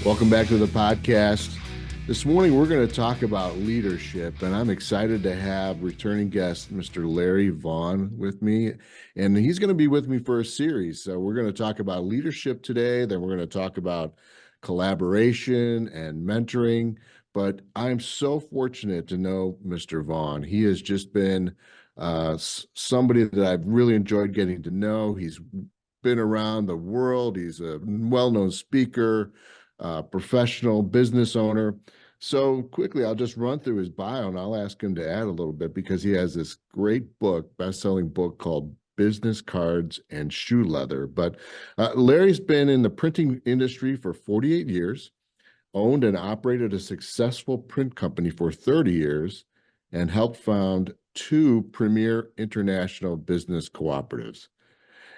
Welcome back to the podcast. This morning, we're going to talk about leadership, and I'm excited to have returning guest, Mr. Larry Vaughn, with me. And he's going to be with me for a series. So we're going to talk about leadership today. Then we're going to talk about collaboration and mentoring. But I'm so fortunate to know Mr. Vaughn. He has just been somebody that I've really enjoyed getting to know. He's been around the world. He's a well-known speaker, professional business owner. So quickly, I'll just run through his bio and I'll ask him to add a little bit because he has this great book, best-selling book called Business Cards and Shoe Leather. But Larry's been in the printing industry for 48 years, owned and operated a successful print company for 30 years, and helped found two premier international business cooperatives.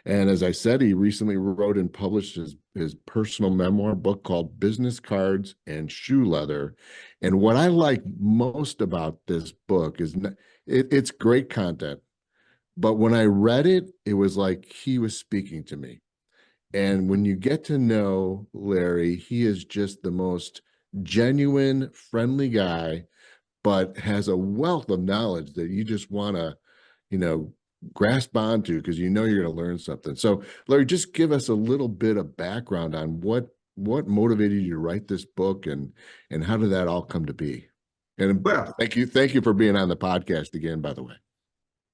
And as I said, he recently wrote and published his personal memoir book called Business Cards and Shoe Leather. And what I like most about this book is it's great content. But when I read it, it was like he was speaking to me. And when you get to know Larry, he is just the most genuine, friendly guy, but has a wealth of knowledge that you just want to, grasp onto because you're going to learn something. So, Larry, just give us a little bit of background on what motivated you to write this book and how did that all come to be? And well, thank you for being on the podcast again, by the way.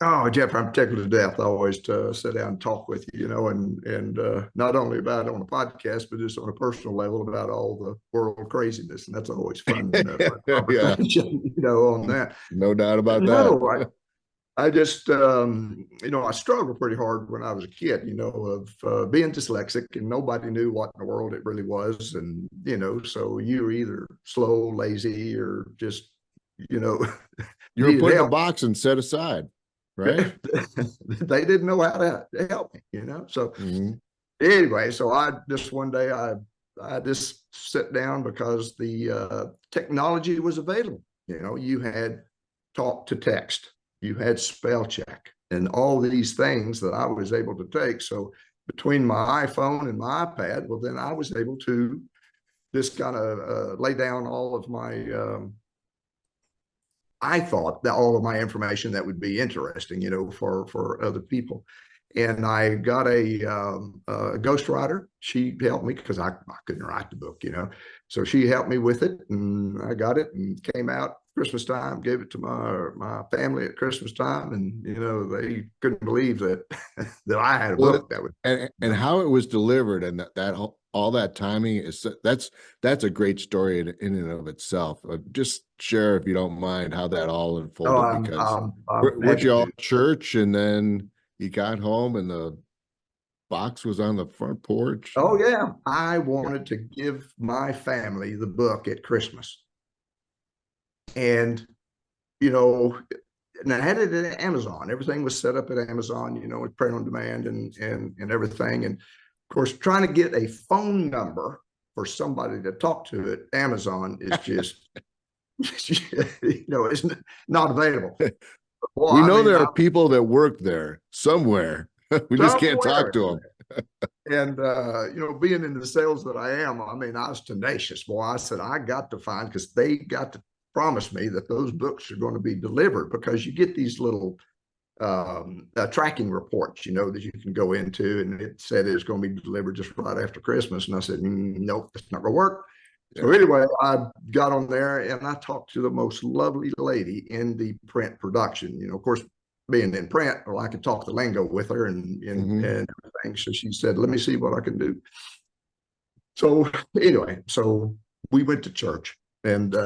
Oh, Jeff, I'm tickled to death always to sit down and talk with you, and not only about it on a podcast, but just on a personal level about all the world craziness, and that's always fun. Yeah, on that. No doubt about that. I just, I struggled pretty hard when I was a kid, of being dyslexic, and nobody knew what in the world it really was. And, so you were either slow, lazy, or just, you were put in a box and set aside, right? They didn't know how to help me, So anyway, so one day I just sat down because the technology was available. You had talk to text. You had spell check and all these things that I was able to take. So between my iPhone and my iPad, well, then I was able to just kind of lay down all of my, I thought that all of my information that would be interesting, for other people. And I got a ghostwriter. She helped me because I couldn't write the book, So she helped me with it, and I got it and came out Christmas time, gave it to my family at Christmas time, and they couldn't believe that that I had a book that would and how it was delivered, and that all that timing is that's a great story in and of itself. Just share, if you don't mind, how that all unfolded. Because weren't you all at church, and then you got home and the box was on the front porch? Oh yeah, I wanted to give my family the book at Christmas. And, and I had it at Amazon. Everything was set up at Amazon, with print on demand and everything. And of course, trying to get a phone number for somebody to talk to at Amazon is just, it's not available. Well, there are people that work there somewhere. We just can't talk to them. And, being in the sales that I am, I was tenacious. Boy, I said, I got to find, because they got to promise me that those books are going to be delivered, because you get these little tracking reports, that you can go into, and it said it was going to be delivered just right after Christmas. And I said, nope, that's not going to work. Yeah. So anyway, I got on there and I talked to the most lovely lady in the print production. Of course, being in print, well, I could talk the lingo with her and everything. So she said, let me see what I can do. So anyway, so we went to church. And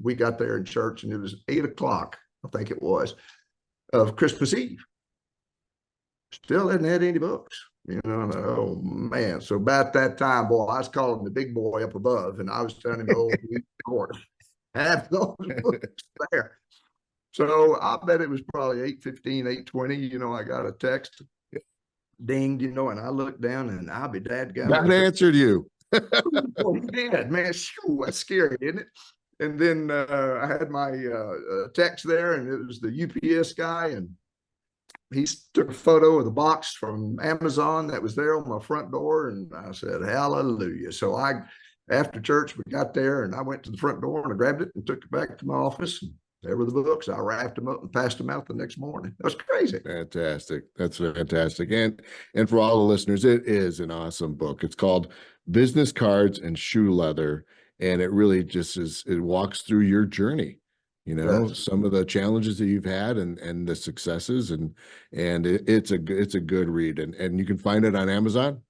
we got there in church, and it was 8 o'clock, I think it was, of Christmas Eve. Still hadn't had any books, oh man. So about that time, boy, I was calling the big boy up above, and I was telling him, oh, Lord, have those books there. So I bet it was probably 8:15, 8:20, I got a text, dinged, and I looked down, and I'll be dadgum. God answered you. Oh, man, shoo, that's scary, isn't it? And then I had my text there, and it was the UPS guy, and he took a photo of the box from Amazon that was there on my front door, and I said, hallelujah. So I after church, we got there and I went to the front door and I grabbed it and took it back to my office. And there were the books. I wrapped them up and passed them out the next morning. That was crazy. Fantastic. That's fantastic. And for all the listeners, it is an awesome book. It's called Business Cards and Shoe Leather. And it really just it walks through your journey, Yes. some of the challenges that you've had and the successes. And it's a good read. And you can find it on Amazon.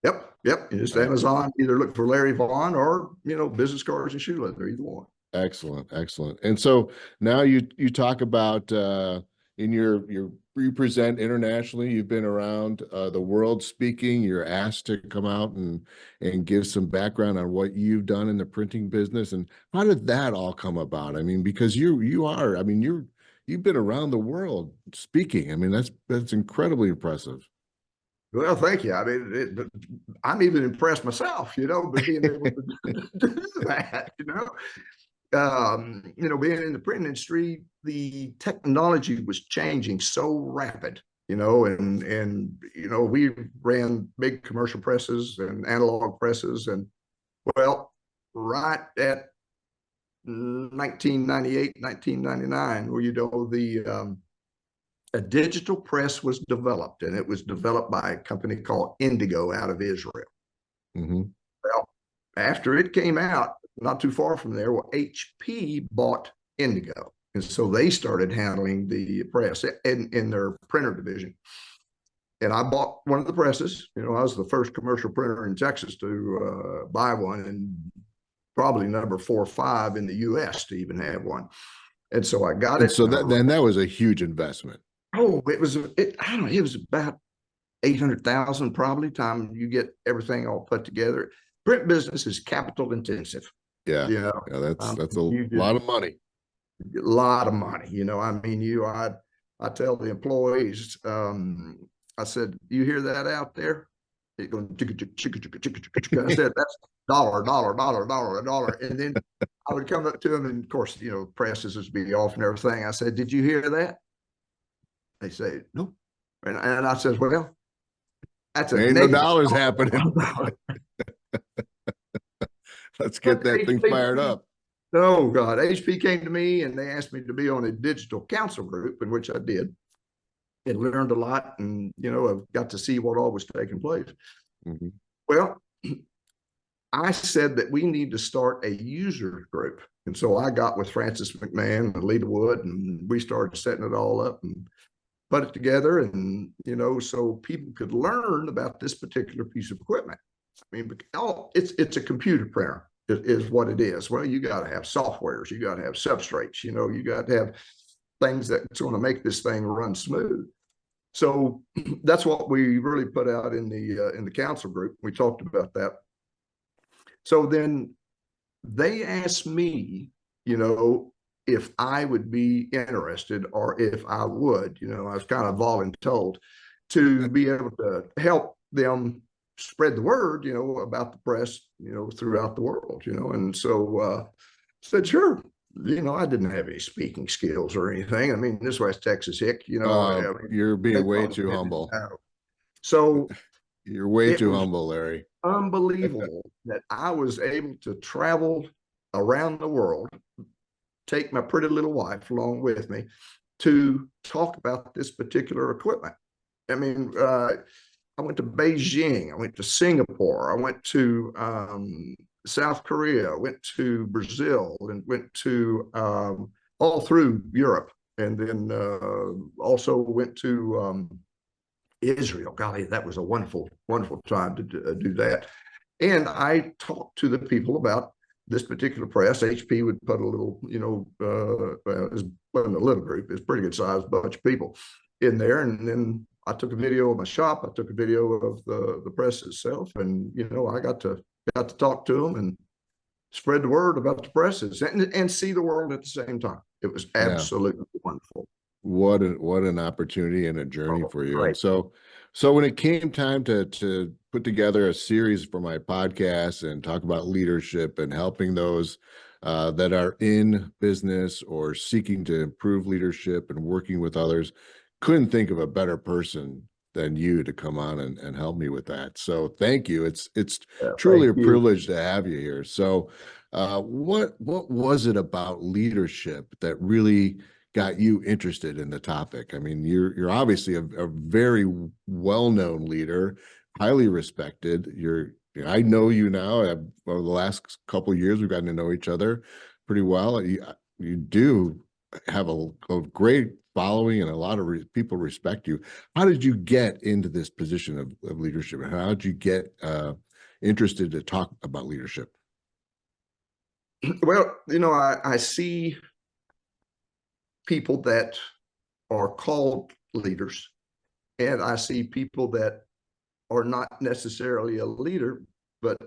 Yep. Yep. You just All right. Amazon, either look for Larry Vaughn or, Business Cards and Shoe Leather, either one. Excellent, excellent. And so now you talk about in you present internationally. You've been around the world speaking. You're asked to come out and give some background on what you've done in the printing business and how did that all come about? I mean, because you've been around the world speaking. I mean, that's incredibly impressive. Well, thank you. I mean, I'm even impressed myself, but being able to do that, being in the printing industry, the technology was changing so rapid, and we ran big commercial presses and analog presses, and well, right at 1998, 1999, where a digital press was developed, and it was developed by a company called Indigo out of Israel. Mm-hmm. Well, after it came out, not too far from there, well, HP bought Indigo. And so they started handling the press in their printer division. And I bought one of the presses. I was the first commercial printer in Texas to buy one, and probably number 4 or 5 in the US to even have one. And so I got And it. so that was a huge investment. Oh, I don't know, it was about 800,000 probably, time you get everything all put together. Print business is capital intensive. Yeah. Yeah, That's a lot of money. A lot of money. I tell the employees, I said, you hear that out there? It going I said, that's dollar, dollar, dollar, dollar, dollar. And then I would come up to them, and of course, presses would be off and everything. I said, did you hear that? They say, no. And I said, well, that's a Ain't no negative. dollars happening. Let's get that thing fired up. Oh God, HP came to me and they asked me to be on a digital council group, in which I did, and learned a lot, and I've got to see what all was taking place. Mm-hmm. Well, I said that we need to start a user group, and so I got with Francis McMahon and Lita Wood, and we started setting it all up and put it together, and so people could learn about this particular piece of equipment. I mean, it's a computer printer is what it is. Well, you got to have softwares, you got to have substrates, you got to have things that's going to make this thing run smooth. So that's what we really put out in the council group. We talked about that. So then they asked me, if I would be interested, or if I would, I was kind of voluntold to be able to help them spread the word, about the press, throughout the world, and so said, sure. I didn't have any speaking skills or anything. I mean, this was Texas hick, you're being way too humble. So you're way too humble, Larry. Unbelievable that I was able to travel around the world, take my pretty little wife along with me, to talk about this particular equipment. I mean, I went to Beijing, I went to Singapore, I went to South Korea, went to Brazil, and went to all through Europe, and then also went to Israel. Golly, that was a wonderful, wonderful time to do that. And I talked to the people about this particular press. HP would put a little, it wasn't a little group, it's a pretty good sized bunch of people in there. And then I took a video of my shop. I took a video of the press itself, and I got to talk to them and spread the word about the presses and see the world at the same time. It was absolutely wonderful. What an opportunity and a journey for you. Right. And so when it came time to put together a series for my podcast and talk about leadership and helping those that are in business or seeking to improve leadership and working with others, couldn't think of a better person than you to come on and help me with that. So thank you. It's Yeah, truly thank a you. privilege to have you here. So what was it about leadership that really got you interested in the topic? I mean, you're obviously a very well-known leader, highly respected. I know you now. Over the last couple of years, we've gotten to know each other pretty well. You do have a great following, and a lot of people respect you. How did you get into this position of leadership? And how did you get interested to talk about leadership? Well, I see people that are called leaders, and I see people that are not necessarily a leader, but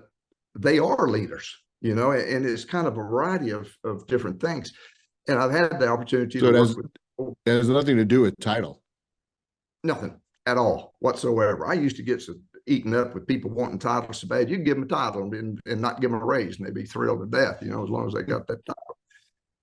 they are leaders, and it's kind of a variety of different things. And I've had the opportunity So to it work with people. has nothing to do with title. Nothing at all whatsoever. I used to get so eaten up with people wanting titles so bad. You can give them a title and not give them a raise, and they'd be thrilled to death, as long as they got that title.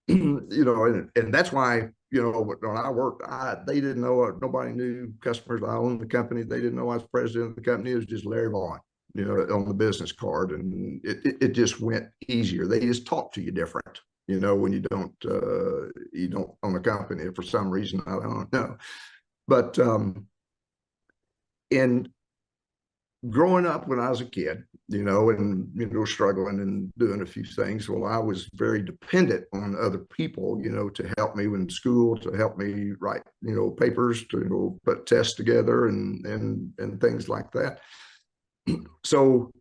And that's why, when I worked, they didn't know, nobody knew customers. I owned the company. They didn't know I was president of the company. It was just Larry Vaughn, on the business card. And it just went easier. They just talk to you different, when you don't own a company for some reason. I don't know. But in growing up when I was a kid, and struggling and doing a few things, well, I was very dependent on other people, to help me in school, to help me write, papers, to put tests together and things like that. So,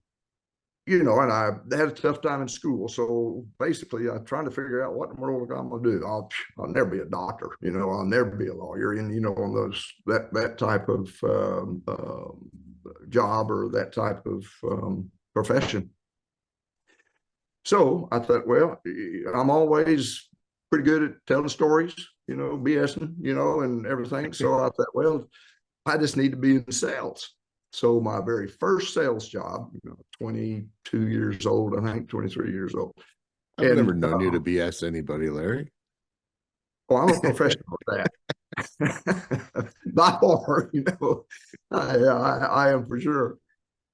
and I had a tough time in school. So basically, I'm trying to figure out what in the world I'm going to do. I'll never be a doctor, I'll never be a lawyer. And, on that type of job or that type of profession. So I thought, well, I'm always pretty good at telling stories, BSing, and everything. So I thought, well, I just need to be in sales. So my very first sales job, 22 years old, I think 23 years old. I've never known you to BS anybody, Larry. Well, I'm a professional at that. Not hard, I am for sure.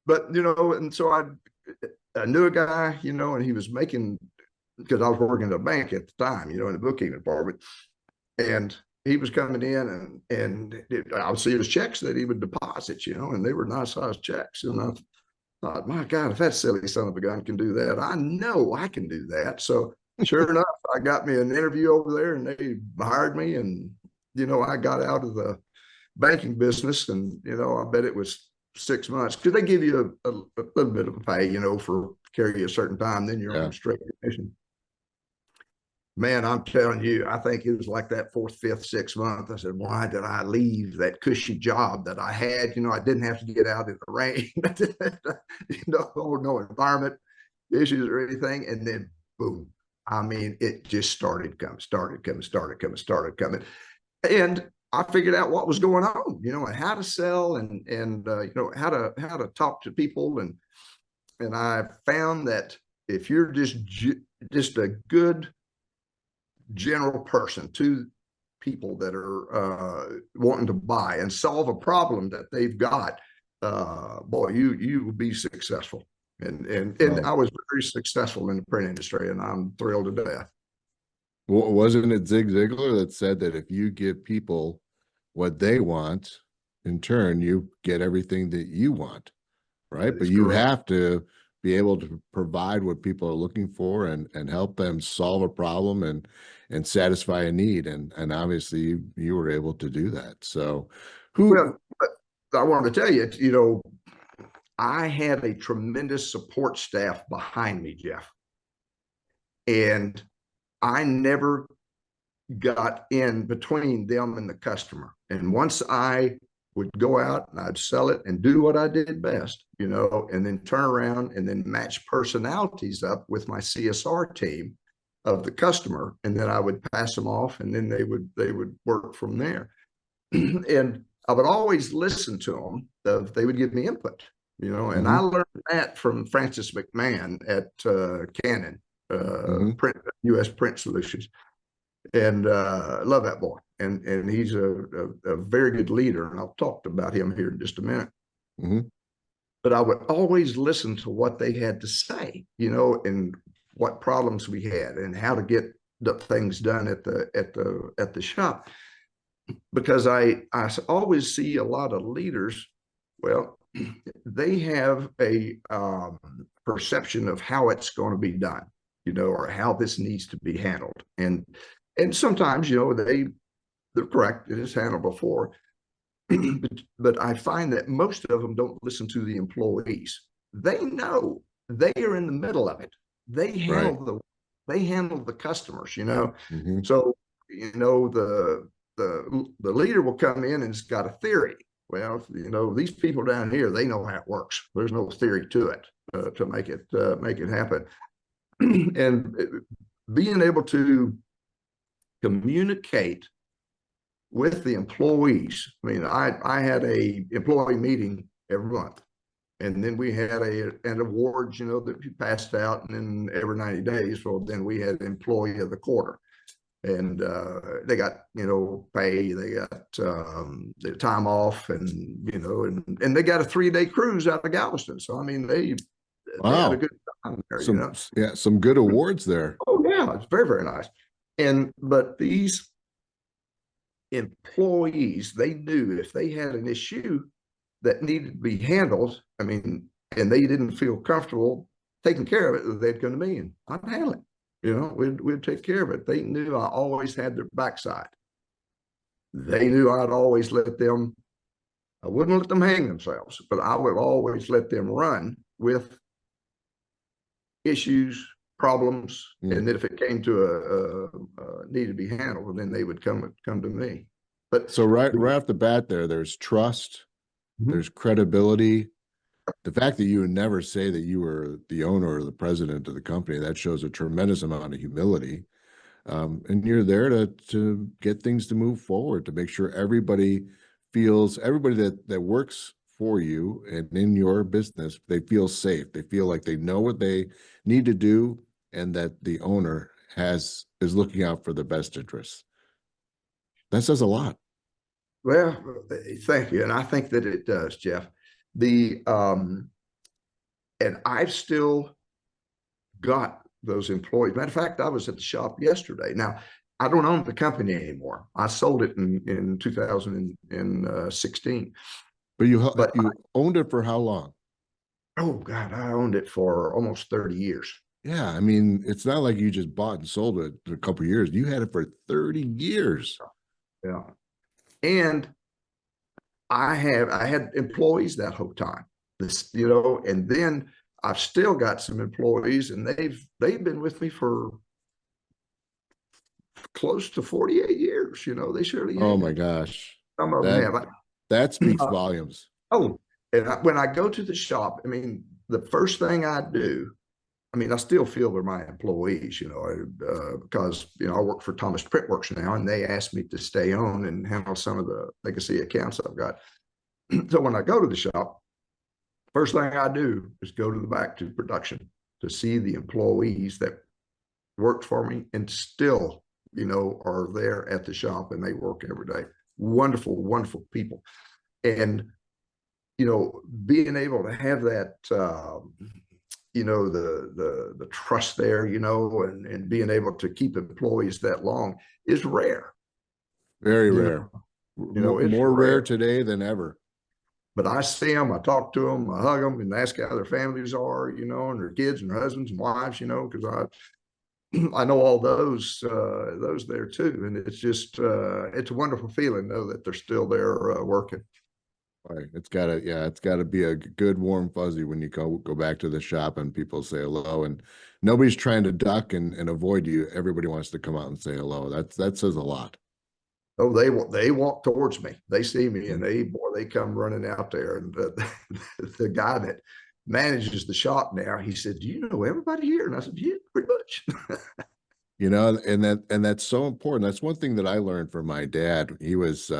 But, and so I knew a guy, and he was making, because I was working at a bank at the time, in the bookkeeping department. And he was coming in and I would see his checks that he would deposit, and they were nice sized checks. And I thought, my God, if that silly son of a gun can do that, I know I can do that. So sure enough, I got me an interview over there and they hired me. And, I got out of the banking business and, I bet it was 6 months because they give you a little bit of a pay, for carry a certain time, then you're on straight commission. Man, I'm telling you, I think it was like that fourth, fifth, sixth month. I said, why did I leave that cushy job that I had? I didn't have to get out in the rain, no environment issues or anything. And then boom, I mean, it just started coming. And I figured out what was going on, and how to sell and how to talk to people. And I found that if you're just a good general person to people that are wanting to buy and solve a problem that they've got, boy, you will be successful. And I was very successful in the print industry, and I'm thrilled to death. Well, wasn't it Zig Ziglar that said that if you give people what they want, in turn, you get everything that you want, right? But you correct. have to be able to provide what people are looking for and help them solve a problem and satisfy a need. And obviously you were able to do that. So Well, I wanted to tell you, I had a tremendous support staff behind me, Jeff. And I never got in between them and the customer. And once I would go out and I'd sell it and do what I did best, and then turn around and then match personalities up with my CSR team of the customer. And then I would pass them off and then they would work from there. And I would always listen to them. They would give me input, and I learned that from Francis McMahon at Canon, U.S. Print Solutions. And love that boy. and he's a very good leader, and I'll talk about him here in just a minute. Mhm. But I would always listen to what they had to say, and what problems we had, and how to get the things done at the shop. Because I always see a lot of leaders, well, they have a perception of how it's going to be done, or how this needs to be handled, and sometimes they're correct, it is handled before. But I find that most of them don't listen to the employees. They know they are in the middle of it. They Right. handle the customers. Mhm. So the leader will come in and it's got a theory. Well, these people down here, they know how it works. There's no theory to it to make it happen. And being able to communicate with the employees. I mean, I had a employee meeting every month, and then we had an awards, that we passed out, and then every 90 days. Well, then we had employee of the quarter, and they got pay, they got their time off, and and they got a 3-day cruise out of Galveston. So I mean, they had a Wow. good time there. Some good awards there. Oh yeah, it's very, very nice. But these employees, they knew if they had an issue that needed to be handled, I mean, and they didn't feel comfortable taking care of it, they'd come to me and I'd handle it. We'd take care of it. They knew I always had their backside. They knew I'd always let them, I wouldn't let them hang themselves, but I would always let them run with issues, problems, and then if it came to a need to be handled, then they would come to me. But So right off the bat there's trust, there's credibility. The fact that you would never say that you were the owner or the president of the company, that shows a tremendous amount of humility. And you're there to get things to move forward, to make sure everybody that works for you and in your business, they feel safe. They feel like they know what they need to do, and that the owner is looking out for the best interests. That says a lot. Well, thank you, and I think that it does, Jeff. The and I've still got those employees. Matter of fact, I was at the shop yesterday. Now, I don't own the company anymore. I sold it in 2016. But But you owned it for how long? oh God, I owned it for almost 30 years. Yeah, I mean, it's not like you just bought and sold it in a couple of years. You had it for 30 years. Yeah. And I had employees that whole time. And then I've still got some employees, and they've been with me for close to 48 years. They surely Oh have. my gosh. Some of them That have. that speaks volumes. Oh, and when I go to the shop, I mean, the first thing I do, I mean, I still feel they're my employees, because, I work for Thomas Printworks now, and they asked me to stay on and handle some of the legacy accounts I've got. So when I go to the shop, first thing I do is go to the back to production to see the employees that worked for me and still, are there at the shop, and they work every day. Wonderful, wonderful people. And, being able to have that, the trust there, and being able to keep employees that long is rare. Very You rare. it's More rare rare. today than ever. But I see them, I talk to them, I hug them, and ask how their families are, and their kids and their husbands and wives, because I know all those there too, and it's just it's a wonderful feeling, though, that they're still there working. Right. It's gotta be a good warm fuzzy when you go back to the shop and people say hello, and nobody's trying to duck and avoid you. Everybody wants to come out and say hello. That says a lot. Oh, they walk towards me. They see me, and they come running out there. And the guy that manages the shop now, he said, "Do you know everybody here?" And I said, "Yeah, pretty much." And that's so important. That's one thing that I learned from my dad. He was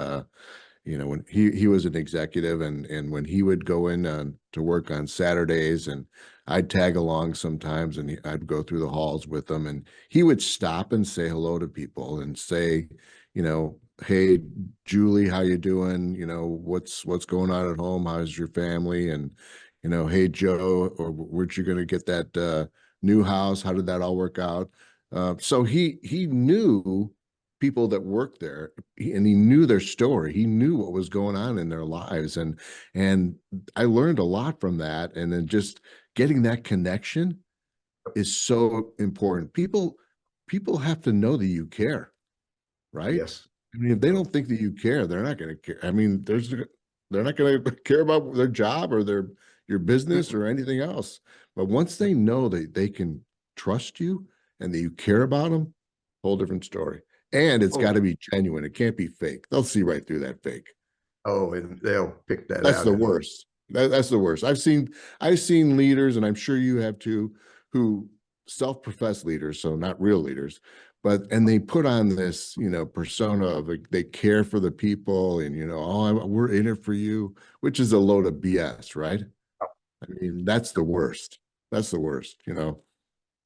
when he was an executive, and when he would go in to work on Saturdays, and I'd tag along sometimes, and I'd go through the halls with him, and he would stop and say hello to people and say, hey, Julie, how you doing? What's going on at home? How's your family? And hey, Joe, or where'd you going to get that new house? How did that all work out? So he knew people that worked there, and he knew their story. He knew what was going on in their lives, and I learned a lot from that. And then just getting that connection is so important. People have to know that you care, right? Yes. I mean, if they don't think that you care, they're not going to care. I mean, they're not going to care about their job or your business or anything else. But once they know that they can trust you and that you care about them, whole different story. And it's got Oh, to be genuine. It can't be fake. They'll see right through that fake. oh, and they'll pick that That's out. the And worst. That's the worst. I've seen leaders, and I'm sure you have too, who self-profess leaders, so not real leaders, and they put on this, persona of like, they care for the people, and we're in it for you, which is a load of BS, right? I mean, that's the worst. That's the worst. But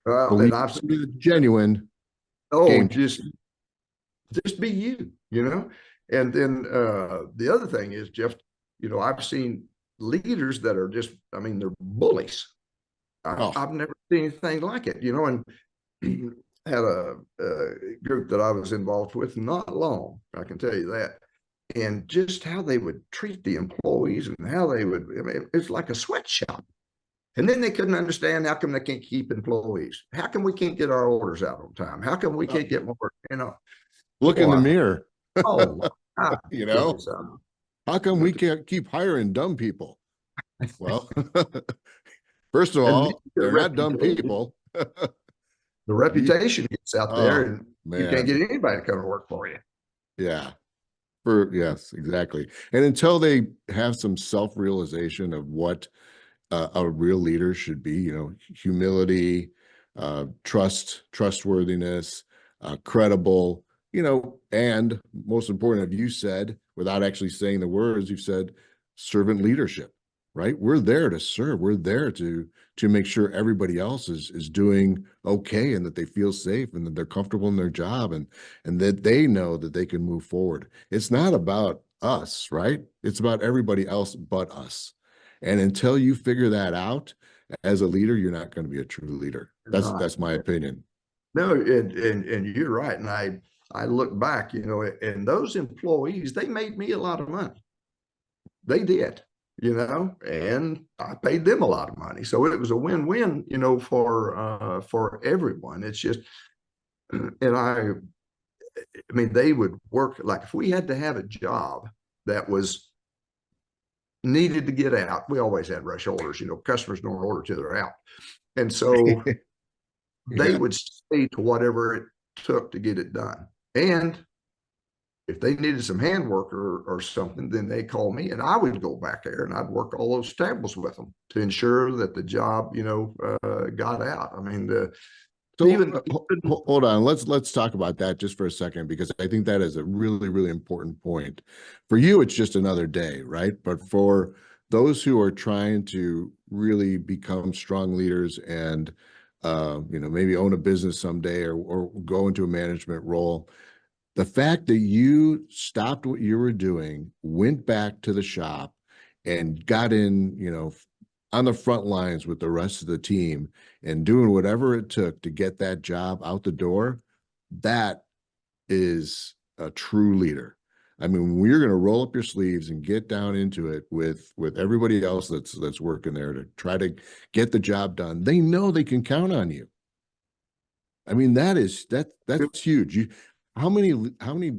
well, when and you I've get somebody that's genuine, oh, game just be you, And then the other thing is, Jeff, I've seen leaders that are just, I mean, they're bullies. oh, I've never seen anything like it, and had a group that I was involved with not long, I can tell you that. And just how they would treat the employees and how they would, I mean, it's like a sweatshop. And then they couldn't understand how come they can't keep employees? How come we can't get our orders out on time? How come we oh, can't get more? look in the Boy, mirror. oh my you know goodness. how come we can't keep hiring dumb people? Well, first of And all, they're not dumb people. the You, reputation gets out there oh and you can't man, get anybody to come to work for you. yeah. Yes, exactly. And until they have some self-realization of what a real leader should be, humility, trustworthiness, credible, and most important, you said, without actually saying the words, you've said servant leadership, right? We're there to serve. We're there to make sure everybody else is doing okay and that they feel safe and that they're comfortable in their job and that they know that they can move forward. It's not about us, right? It's about everybody else but us. And until you figure that out as a leader, you're not going to be a true leader. Not. That's my opinion. No, and you're right. And I look back, and those employees, they made me a lot of money. They did, and I paid them a lot of money. So it was a win-win, for everyone. It's just, and I mean, they would work like if we had to have a job that was needed to get out, we always had rush orders, customers don't order till they're out. And so they Yeah. would stay to whatever it took to get it done. And if they needed some handwork or something, then they call me and I would go back there and I'd work all those tables with them to ensure that the job, got out. I mean, So even, even hold on. Let's talk about that just for a second because I think that is a really really important point. For you, it's just another day, right? But for those who are trying to really become strong leaders and maybe own a business someday or go into a management role, the fact that you stopped what you were doing, went back to the shop, and got in, on the front lines with the rest of the team and doing whatever it took to get that job out the door, that is a true leader. I mean, when you're going to roll up your sleeves and get down into it with everybody else that's working there to try to get the job done, they know they can count on you. I mean, that's huge. How many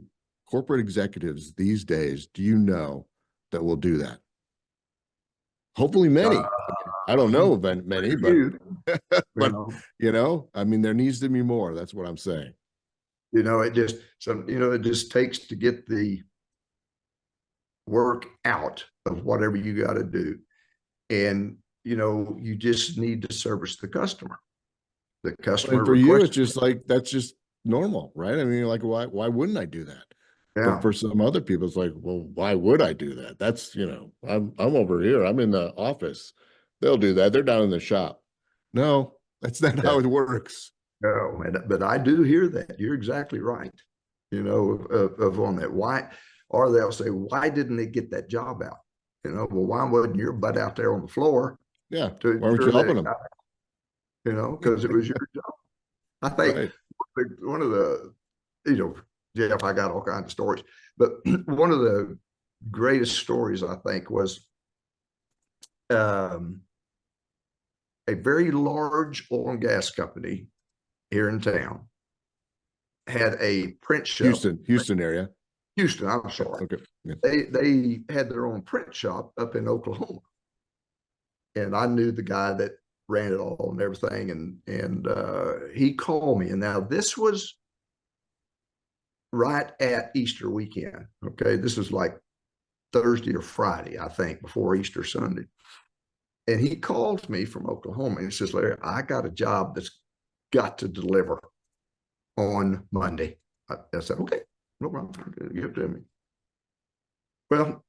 corporate executives these days do you know that will do that? Hopefully uh, many. I don't know of many, but you, you but know, I mean, there needs to be more. That's what I'm saying. it just takes to get the work out of whatever you got to do. And, you just need to service the customer. The And customer for you, requests. it's just like that's just normal, right? I mean, like why wouldn't I do that? But Yeah. for some other people, it's like, well, why would I do that? That's, I'm over here. I'm in the office. They'll do that. They're down in the shop. No, that's not Yeah. how it works. No, but I do hear that. You're exactly right. of on that. Why? Or they'll say, why didn't they get that job out? Well, why wasn't your butt out there on the floor Yeah. to Why weren't you ensure that helping it them? got, because it was your job. I think Right. one of the, Jeff, I got all kinds of stories, but one of the greatest stories I think was um, a very large oil and gas company here in town had a print shop. Houston area. Houston, I'm sorry. Okay. Yeah. They had their own print shop up in Oklahoma, and I knew the guy that ran it all and everything, and he called me, and now this was right at Easter weekend. Okay, this is like Thursday or Friday, I think, before Easter Sunday. And he called me from Oklahoma and he says, Larry, I got a job that's got to deliver on Monday. I said, okay, no problem. Give it to me. Well,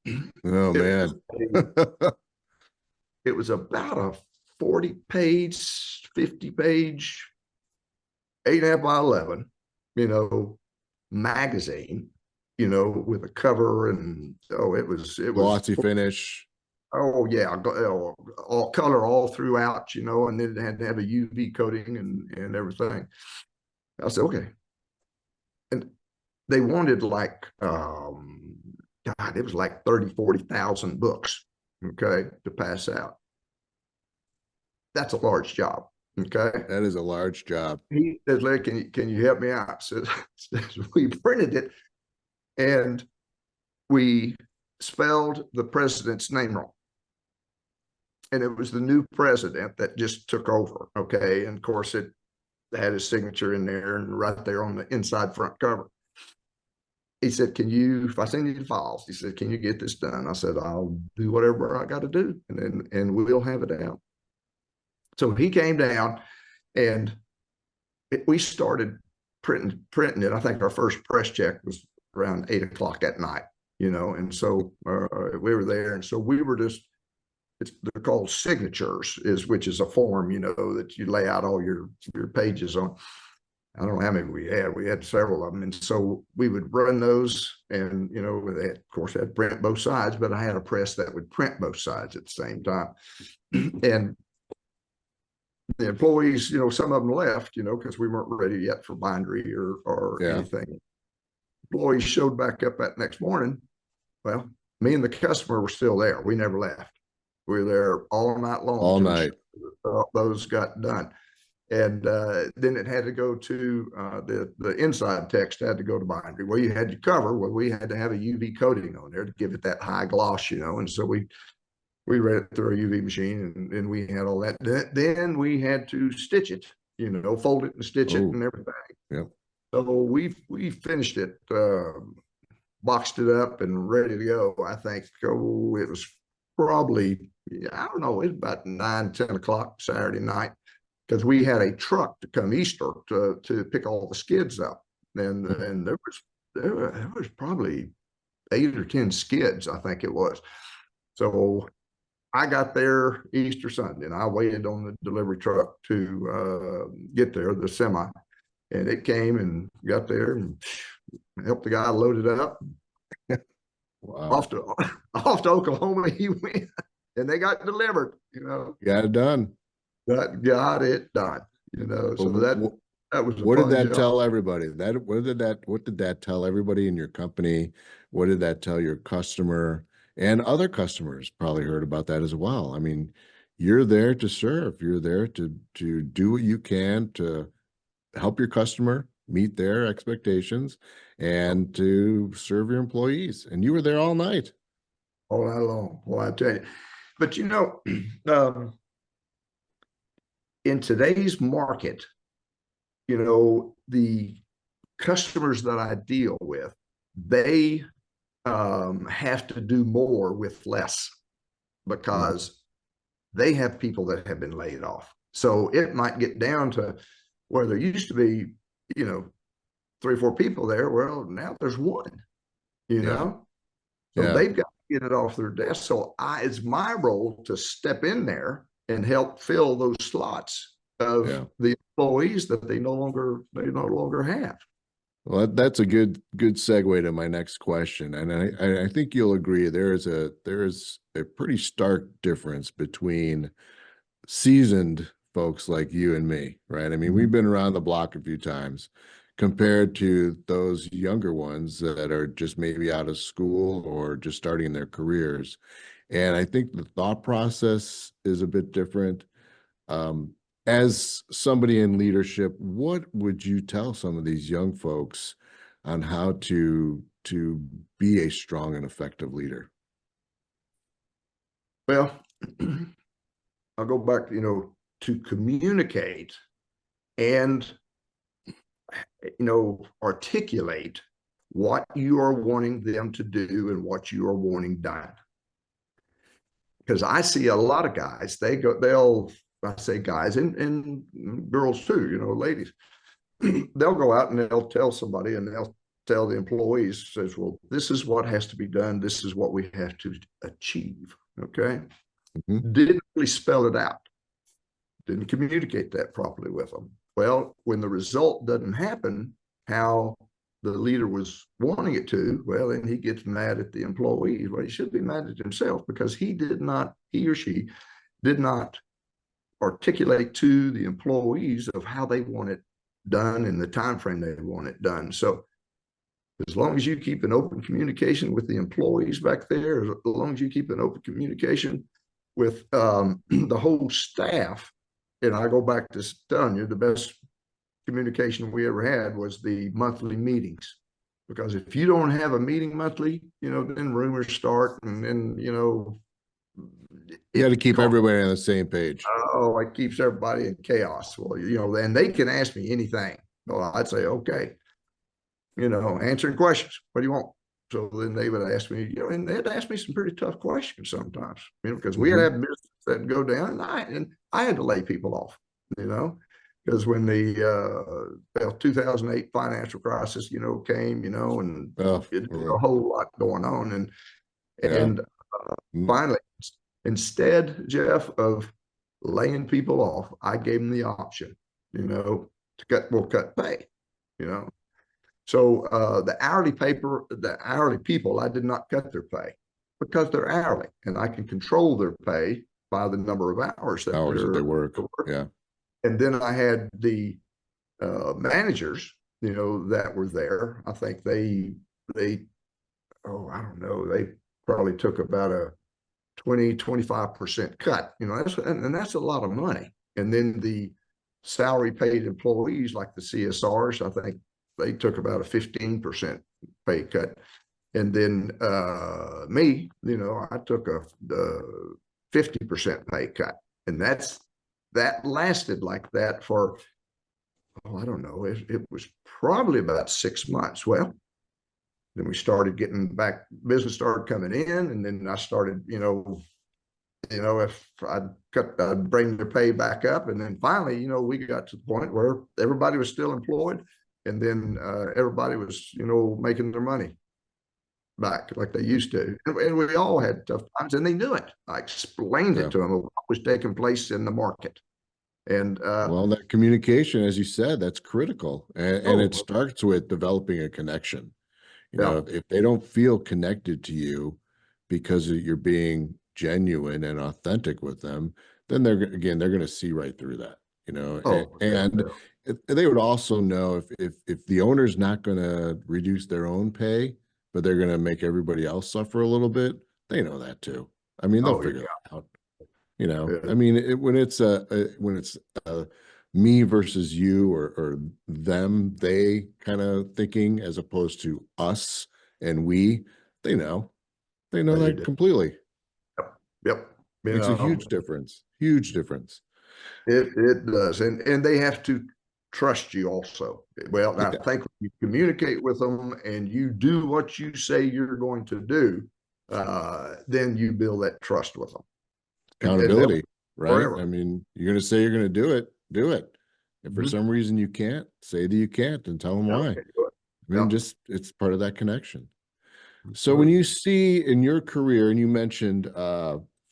Oh man. it was about a 40 page, 50 page, 8.5 by 11, magazine, with a cover, and it was Glossy finish. oh yeah, all color all throughout, and then it had to have a UV coating and everything. I said, okay. And they wanted like God, it was like 30,000-40,000 books, okay, to pass out. That's a large job. Okay. That is a large job. He says, Larry, can you help me out? Says we printed it and we spelled the president's name wrong. And it was the new president that just took over. Okay. And of course, it had his signature in there and right there on the inside front cover. He said, if I send you the files, he said, can you get this done? I said, I'll do whatever I got to do, and we'll have it out. So he came down and we started printing it. I think our first press check was around 8 o'clock at night, and so we were there. And so we were just, they're called signatures, which is a form, that you lay out all your pages on. I don't know how many we had. We had several of them. And so we would run those and, they had, of course, had print both sides, but I had a press that would print both sides at the same time. And the employees, some of them left, because we weren't ready yet for bindery or anything. Employees showed back up that next morning. Well, me and the customer were still there. We never left. We were there all night long. All night. Those got done. And then it had to go to the inside text had to go to bindery. Well, you had your cover. Well, we had to have a UV coating on there to give it that high gloss, and so we read it through a UV machine, and we had all that. Then we had to stitch it, fold it and stitch it and everything. Yeah. So we finished it, boxed it up and ready to go. I think it was probably, I don't know, it was about 9-10 o'clock Saturday night, because we had a truck to come Easter to pick all the skids up, and there was probably 8 or 10 skids, I think it was. So I got there Easter Sunday, and I waited on the delivery truck to get there, the semi, and it came and got there and helped the guy load it up. Wow. Off to Oklahoma he went, and they got delivered. Got it done. Got it done. So that was a what did fun that job. tell everybody? What did that tell everybody in your company? What did that tell your customer? And other customers probably heard about that as well. I mean, you're there to serve. You're there to do what you can to help your customer meet their expectations and to serve your employees. And you were there all night. All night long. Well, I tell you. But in today's market, the customers that I deal with, they have to do more with less, because they have people that have been laid off. So it might get down to where there used to be, 3 or 4 people there. Well, now there's one, So they've got to get it off their desk. So it's my role to step in there and help fill those slots of the employees that they no longer have. Well, that's a good segue to my next question, and I think you'll agree there is a pretty stark difference between seasoned folks like you and me, right? I mean, we've Mhm. been around the block a few times compared to those younger ones that are just maybe out of school or just starting their careers. And I think the thought process is a bit different. Um, as somebody in leadership, what would you tell some of these young folks on how to be a strong and effective leader? Well, I'll go back, to communicate and, articulate what you are wanting them to do and what you are wanting done. Because I see a lot of guys, I say guys and girls too, ladies, they'll go out and they'll tell somebody and they'll tell the employees, says, well, this is what has to be done. This is what we have to achieve. Okay. Mhm. Didn't really spell it out, didn't communicate that properly with them. Well, when the result doesn't happen how the leader was wanting it to, well, then he gets mad at the employees. Well, he should be mad at himself because he or she did not articulate to the employees of how they want it done and the time frame they want it done. So as long as you keep an open communication with the employees back there, as long as you keep an open communication with the whole staff, and I go back to telling you the best communication we ever had was the monthly meetings. Because if you don't have a meeting monthly, then rumors start, and then You got to it keep everybody on the same page. it keeps everybody in chaos. Well, and they can ask me anything. Well, I'd say, okay, answering questions. What do you want? So then they would ask me, and they'd ask me some pretty tough questions sometimes, because we had Mhm. business that go down, and I had to lay people off, because when the 2008 financial crisis, came, and Oh, it was a whole lot going on, yeah. and Mm. finally, instead, Jeff, of laying people off, I gave them the option, we'll cut pay, you know. So the hourly people, I did not cut their pay because they're hourly, and I can control their pay by the number of hours that Hours that they they're work. working. Yeah. And then I had the managers, that were there. I think they I don't know, they probably took about a 25% cut. And that's a lot of money. And then the salary paid employees like the CSRs, I think they took about a 15% pay cut. And then me, I took the 50% pay cut. And that lasted like that for, I don't know, it was probably about 6 months. Well, then we started getting back, business started coming in, and then I started, if I'd bring their pay back up. And then finally, we got to the point where everybody was still employed, and then everybody was, making their money back like they used to. And we all had tough times, and they knew it. I explained Yeah. it to them what was taking place in the market. And Well, that communication, as you said, that's critical. And it oh, starts with developing a connection. yeah, If they don't feel connected to you because you're being genuine and authentic with them, then they're going to see right through that, oh, yeah, and yeah. they would also know if the owner's not going to reduce their own pay, but they're going to make everybody else suffer a little bit, they know that too. I mean, they'll Oh, figure that out. yeah. I mean, when it's me versus you or them, they kind of thinking as opposed to us and we, they know, they know They that did. completely. Yep, yep. Makes a huge difference. Huge difference. It does, and they have to trust you also. Well, I Yeah. think when you communicate with them and you do what you say you're going to do, then you build that trust with them, and they'll Accountability, right? I forever. mean, you're going to say you're going to do it, do it. If for Mhm. some reason you can't, say that you can't and tell them Yeah, why. okay, good. I mean, Yeah, just it's part of that connection. So when absolutely. you see in your career, and you mentioned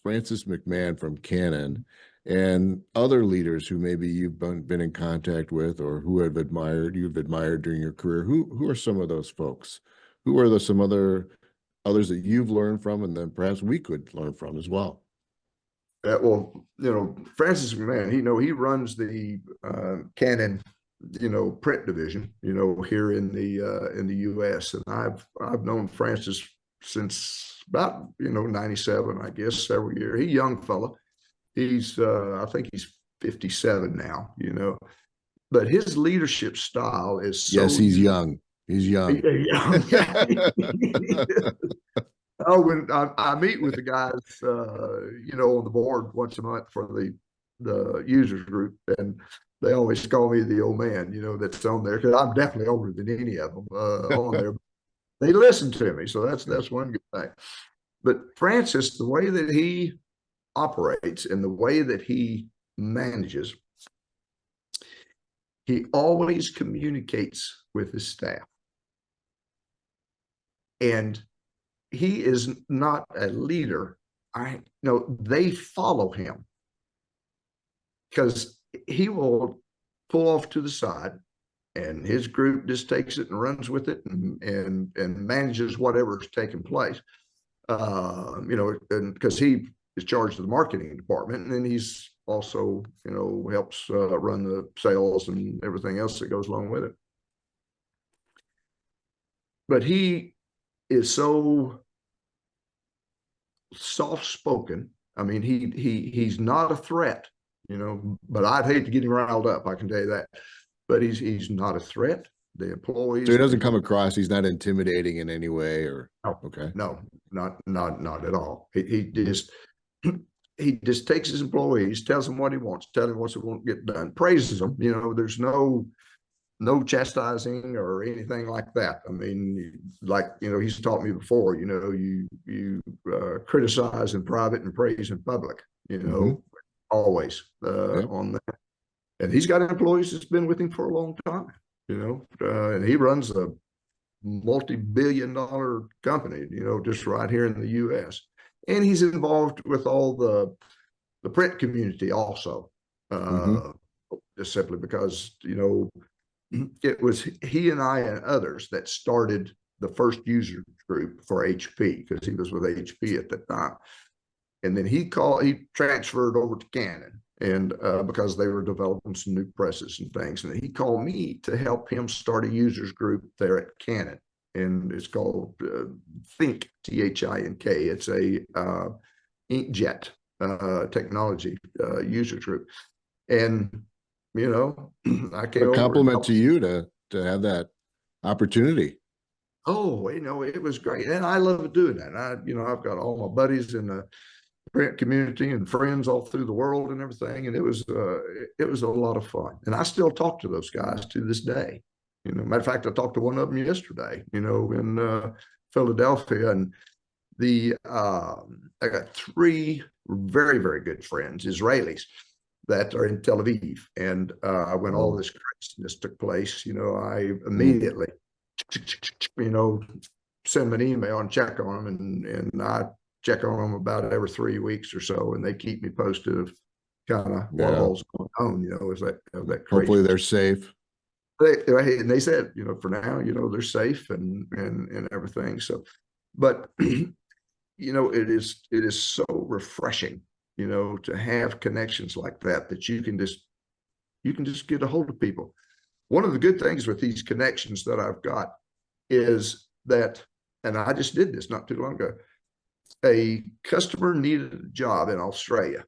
Francis McMahon from Canon, and other leaders who maybe you've been in contact with or who you've admired during your career. Who are some of those folks? Who are some others that you've learned from and then perhaps we could learn from as well? Well, Francis McMahon, he runs the Canon, print division, here in the U.S. And I've known Francis since about 97, I guess, several years. He's a young fella. He's I think he's 57 now, but his leadership style is Yes, so he's young. He's young. young. Oh, when I meet with the guys, on the board once a month for the users group, and they always call me the old man, that's on there, because I'm definitely older than any of them on there. They listen to me, so that's one good thing. But Francis, the way that he operates and the way that he manages, he always communicates with his staff, and he is not a leader. They follow him, because he will pull off to the side and his group just takes it and runs with it and manages whatever's taking place. And because he is charged of the marketing department, and then he's also, helps run the sales and everything else that goes along with it. But he is so soft-spoken. I mean, he's not a threat, but I'd hate to get him riled up, I can tell you that. But he's not a threat. The employees. So he doesn't come across, he's not intimidating in any way, or no, okay. No, not at all. He just takes his employees, tells them what he wants, tells them what he wants to get done, praises them. There's no chastising or anything like that. I mean, he's taught me before, you criticize in private and praise in public, always on that. And he's got employees that's been with him for a long time, and he runs a multi-billion-dollar company, just right here in the U.S. And he's involved with all the print community also, just simply because, it was he and I and others that started the first user group for HP, because he was with HP at the time. And then he transferred over to Canon, and because they were developing some new presses and things. And he called me to help him start a users group there at Canon. And it's called Think, THINK. It's a inkjet technology user group. And I came a compliment over to you to have that opportunity. Oh, it was great. And I love doing that. I've got all my buddies in the print community and friends all through the world and everything. And it was a lot of fun. And I still talk to those guys to this day. Matter of fact, I talked to one of them yesterday, in Philadelphia. And I got three very, very good friends, Israelis, that are in Tel Aviv. And when all this craziness took place, I immediately, send them an email and check on them. And I check on them about every 3 weeks or so. And they keep me posted of kind of what all's going on, is that crazy. Hopefully they're safe. And they said, for now, they're safe and everything. So, but, it is so refreshing, to have connections like that you can just get a hold of people. One of the good things with these connections that I've got is that, and I just did this not too long ago, a customer needed a job in Australia.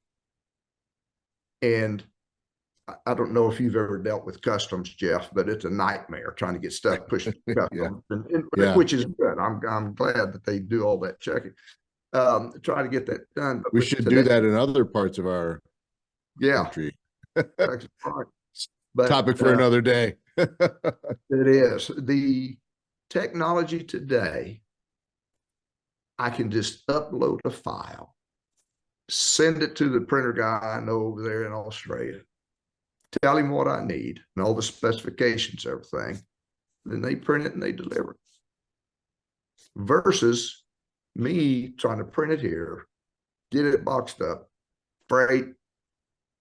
And I don't know if you've ever dealt with customs, Jeff, but it's a nightmare trying to get stuff pushed customs, which is good. I'm glad that they do all that checking. Try to get that done. We should do that in other parts of our country. But, topic for another day. It is. The technology today, I can just upload a file, send it to the printer guy I know over there in Australia, tell him what I need and all the specifications, everything. Then they print it and they deliver it. Versus me trying to print it here, get it boxed up, freight,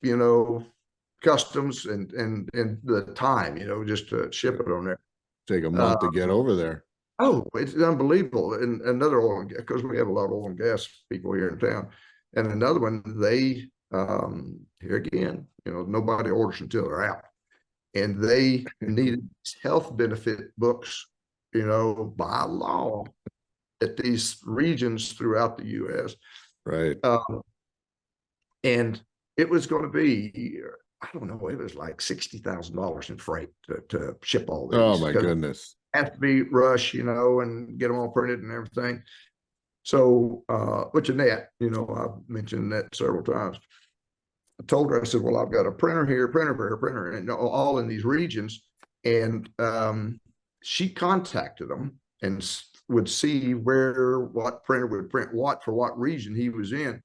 you know, customs and the time, you know, just to ship it on there. Take a Uh, month to get over there. oh, it's unbelievable. And another oil and gas, because we have a lot of oil and gas people here in town. And another one, they here again, you know, nobody orders until they're out. And they needed health benefit books, you know, by law at these regions throughout the US. Right. And it was going to be, I don't know, it was like $60,000 in freight to ship all Oh these my because it goodness. has to be rush, you know, and get them all printed and everything. So, which Annette, you know, I've mentioned that several times. I told her, I said, well, I've got a printer here, printer here, printer, and all in these regions. And she contacted them and would see where what printer would print what for what region he was in.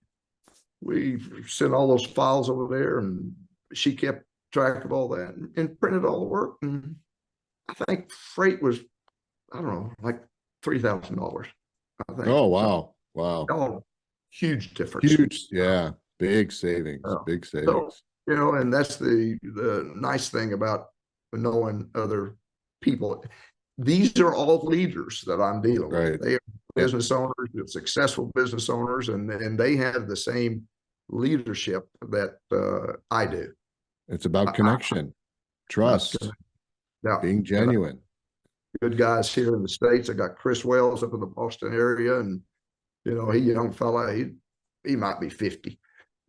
We sent all those files over there, and she kept track of all that and printed all the work. And I think freight was, I don't know, like $3,000. I think. Oh wow. Wow. Oh, huge difference. Huge. Yeah. Big savings. Big So, savings. you know, and that's the nice thing about knowing other people. These are all leaders that I'm dealing with. Right. They are Yeah. business owners, successful business owners, and they have the same leadership that I do. It's about I, connection, about trust, yeah, being and genuine. good guys here in the States. I got Chris Wells up in the Boston area, and you know, he young fella, he might be 50.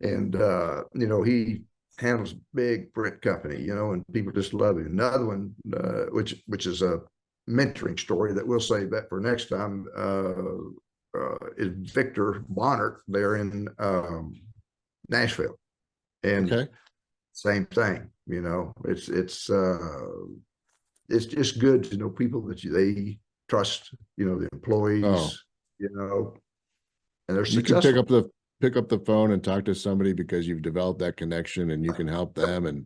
And you know, he handles big print company, you know, and people just love him. Another one, which is a mentoring story that we'll save that for next time, is Victor Bonner there in Nashville. And Okay. same thing, you know, it's just good to know people that they trust, you know, the Oh, employees, you know, and they're you can successful. pick up the phone and talk to somebody because you've developed that connection and you can help Yep, them and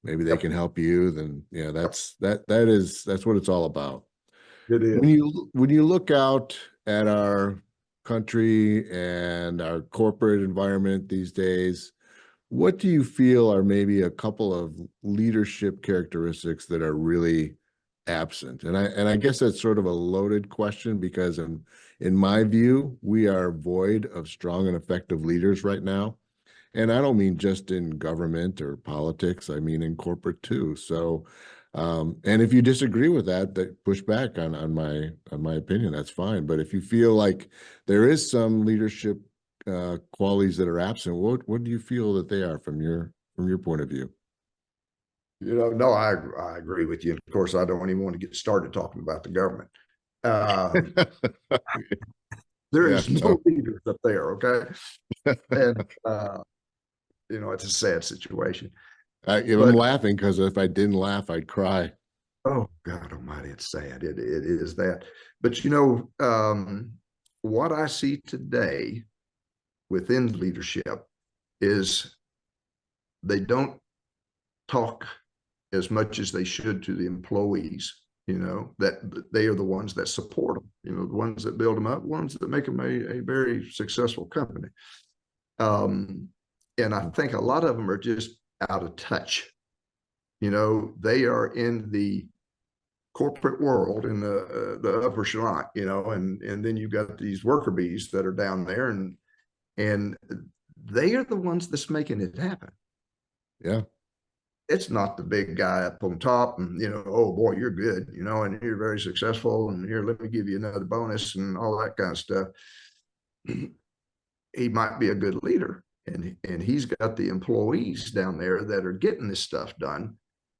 maybe they yep, can help you. Then yeah, yep. that's what it's all about. It When is. you look out at our country and our corporate environment these days, what do you feel are maybe a couple of leadership characteristics that are really absent? And I guess that's sort of a loaded question because in my view, we are void of strong and effective leaders right now. And I don't mean just in government or politics, I mean in corporate too. So and if you disagree with that, that push back on my opinion, that's fine. But if you feel like there is some leadership qualities that are absent, what do you feel that they are from your point of view? You know, no, I agree with you. Of course, I don't even want to get started talking about the government. Um, there Yeah, is no no. leaders up there, okay? And you know, it's a sad situation. I'm But laughing because if I didn't laugh, I'd cry. oh God Almighty, it's sad. It is that. But you know, what I see today within leadership is they don't talk as much as they should to the employees, you know, that they are the ones that support them, you know, the ones that build them up, ones that make them a very successful company. Um, and I think a lot of them are just out of touch. You know, they are in the corporate world in the upper echelon, you know, and then you've got these worker bees that are down there, and they are the ones that's making it happen. Yeah. It's not the big guy up on top and, you know, oh boy, you're good, you know, and you're very successful. And here, let me give you another bonus and all that kind of stuff. He might be a good leader, and he's got the employees down there that are getting this stuff done,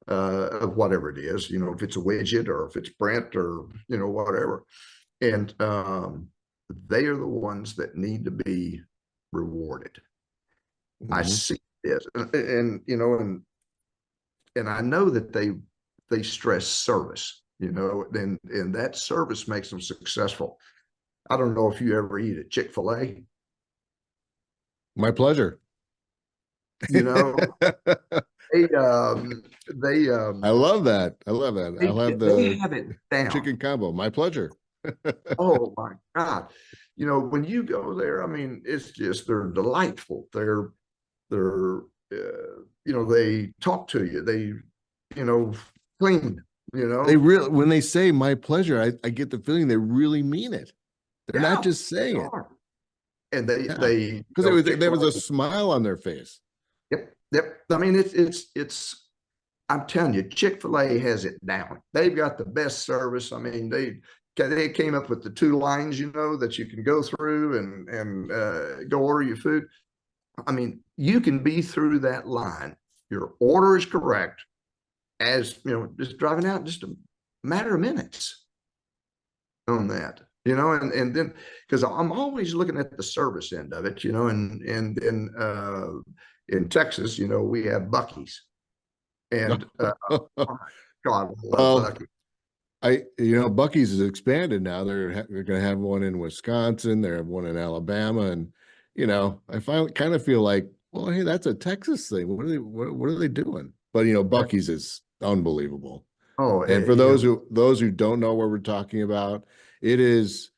of whatever it is, you know, if it's a widget or if it's print or, you know, whatever. And they are the ones that need to be rewarded. I Mhm. see this, and you know, and I know that they stress service, you know, and that service makes them successful. I don't know if you ever eat at Chick-fil-A, My pleasure. you know, they I love that. I love that. I'll have they the have it down. chicken combo. My pleasure. Oh my God. You know, when you go there, I mean, it's just they're delightful. They're they talk to you, they, clean, They really, when they say my pleasure, I get the feeling they really mean it. They're not yeah, just they saying it. are. And they, Yeah. Because there was a Chick-fil-A, smile on their face. yep, yep. I mean, I'm telling you, Chick-fil-A has it down. They've got the best service. I mean, they came up with the two lines, that you can go through and go order your food. I mean, you can be through that line. Your order is correct, as just driving out just a matter of minutes on that. And then because I'm always looking at the service end of it, and in Texas, we have Bucky's, and oh my God, I love Well, Bucky. Bucky's is expanded now. They're going to have one in Wisconsin. They have one in Alabama, and I finally kind of feel like, well, hey, that's a Texas thing. What are they doing? But Bucky's is unbelievable. Oh, And for those who don't know what we're talking about, it is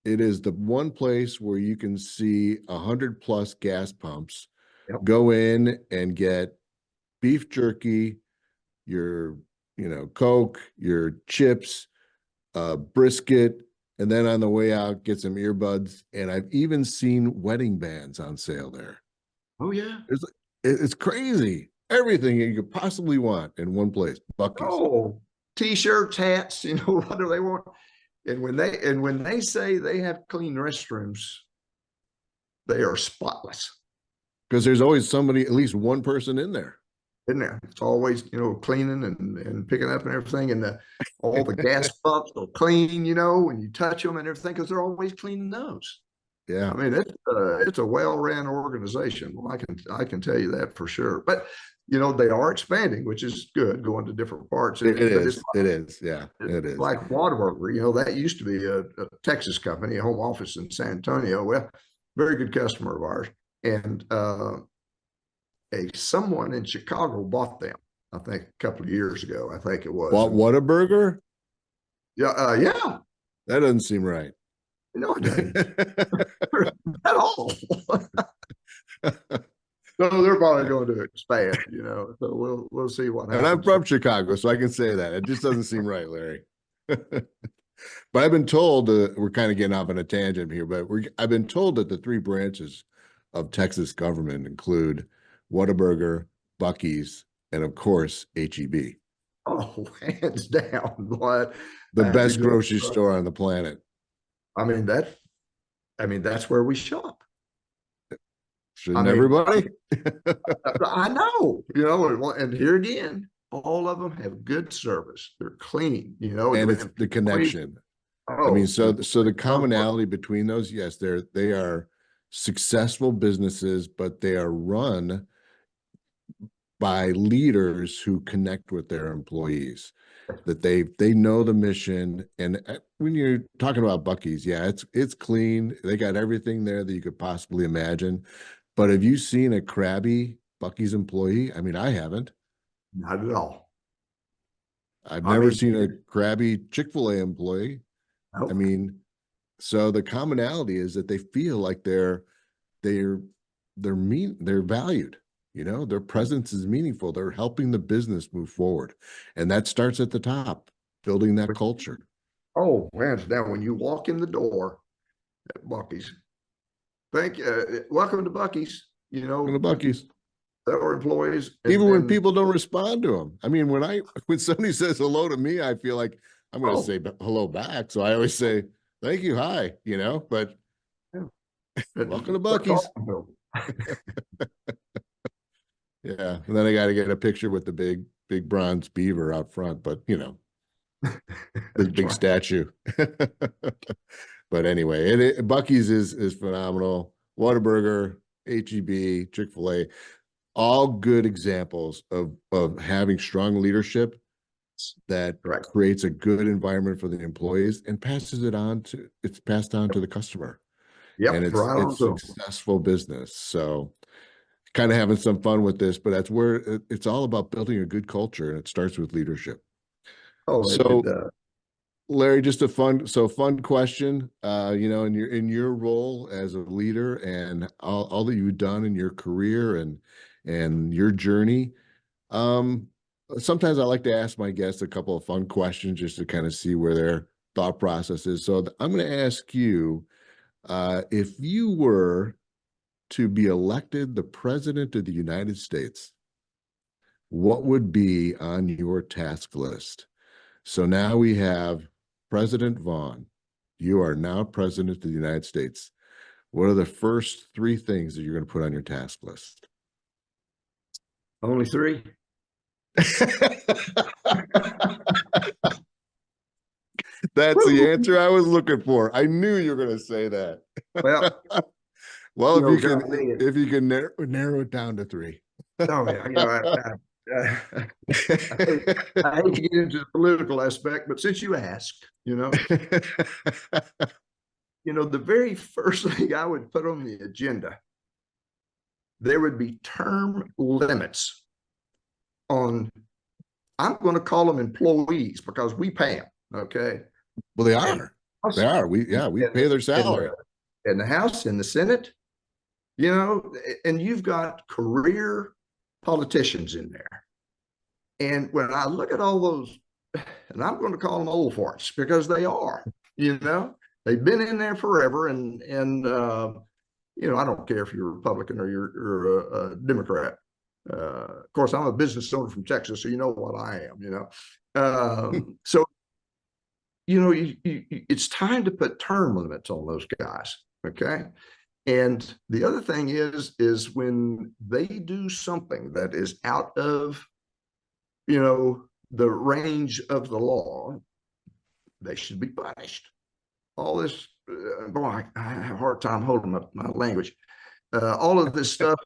the one place where you can see 100+ gas pumps. yep. Go in and get beef jerky, your Coke, your chips, brisket, and then on the way out get some earbuds. And I've even seen wedding bands on sale there. Oh yeah. It's crazy. Everything you could possibly want in one place. Bucky's. Oh, t-shirts, hats, what do they want? And when they say they have clean restrooms, they are spotless. Because there's always somebody, at least one person in there. In there. It's always, cleaning and picking up and everything. And all the gas pumps are clean, when you touch them and everything, because they're always cleaning those. Yeah. I mean, it's a well-ran organization. Well, I can tell you that for sure. But they are expanding, which is good, going to different parts. It is. Like, It is. Yeah, it is. like Whataburger, that used to be a Texas company, a home office in San Antonio. Well, very good customer of ours. And someone in Chicago bought them, I think a couple of years ago, I think it was. What a burger? Yeah, yeah. That doesn't seem right. No, it doesn't at all. So they're probably going to expand, So we'll see what happens. And I'm from Chicago, so I can say that. It just doesn't seem right, Larry. But I've been told, we're kind of getting off on a tangent here, but I've been told that the three branches of Texas government include Whataburger, Bucky's, and of course, HEB. Oh, hands down, what The best grocery store on the planet. I mean, that's where we shop. Shouldn't everybody? I know, and here again, all of them have good service. They're clean, and it's the connection. I mean, so the commonality between those, yes, they are successful businesses, but they are run by leaders who connect with their employees, that they know the mission. And when you're talking about Bucky's, yeah, it's clean. They got everything there that you could possibly imagine. But have you seen a crabby Bucky's employee? I mean, I haven't. Not at all. I've never seen a crabby Chick-fil-A employee. Nope. I mean, so the commonality is that they feel like they're valued. Their presence is meaningful. They're helping the business move forward. And that starts at the top, building that culture. Oh, hands down. When you walk in the door at Bucky's, thank you. Welcome to Bucky's. Welcome to Bucky's. Our employees. Even when people don't respond to them. I mean, when somebody says hello to me, I feel like I'm going to say hello back. So I always say, thank you, hi, but welcome to Bucky's. Yeah. And then I got to get a picture with the big bronze beaver out front, but the big statue. But anyway, Bucky's is phenomenal. Whataburger, HEB, Chick-fil-A, all good examples of having strong leadership that creates a good environment for the employees and it's passed on to the customer. Yep, and it's successful business. So kind of having some fun with this, but that's where it's all about building a good culture, and it starts with leadership. Oh, so Larry, just a fun question, in your role as a leader and all that you've done in your career and and your journey. Um, Sometimes I like to ask my guests a couple of fun questions just to kind of see where their thought process is. So I'm going to ask you, if you were to be elected the president of the United States, what would be on your task list? So now we have President Vaughn. You are now president of the United States. What are the first three things that you're going to put on your task list? Only three. That's the answer I was looking for. I knew you were going to say that. Well, Well, you know, golly, if you can narrow it down to three. oh yeah, I hate to get into the political aspect, but since you asked, the very first thing I would put on the agenda, there would be term limits on, I'm going to call them employees because we pay them. Okay. Well, they And are. They are. We pay their salary. In the House, in the Senate, and you've got career politicians in there. And when I look at all those, and I'm going to call them old farts because they are, they've been in there forever. I don't care if you're a Republican or you're a Democrat. Of course, I'm a business owner from Texas, so you know what I am, so, it's time to put term limits on those guys. Okay. And the other thing is when they do something that is out of, the range of the law, they should be punished. All this, boy, I have a hard time holding my language. All of this stuff,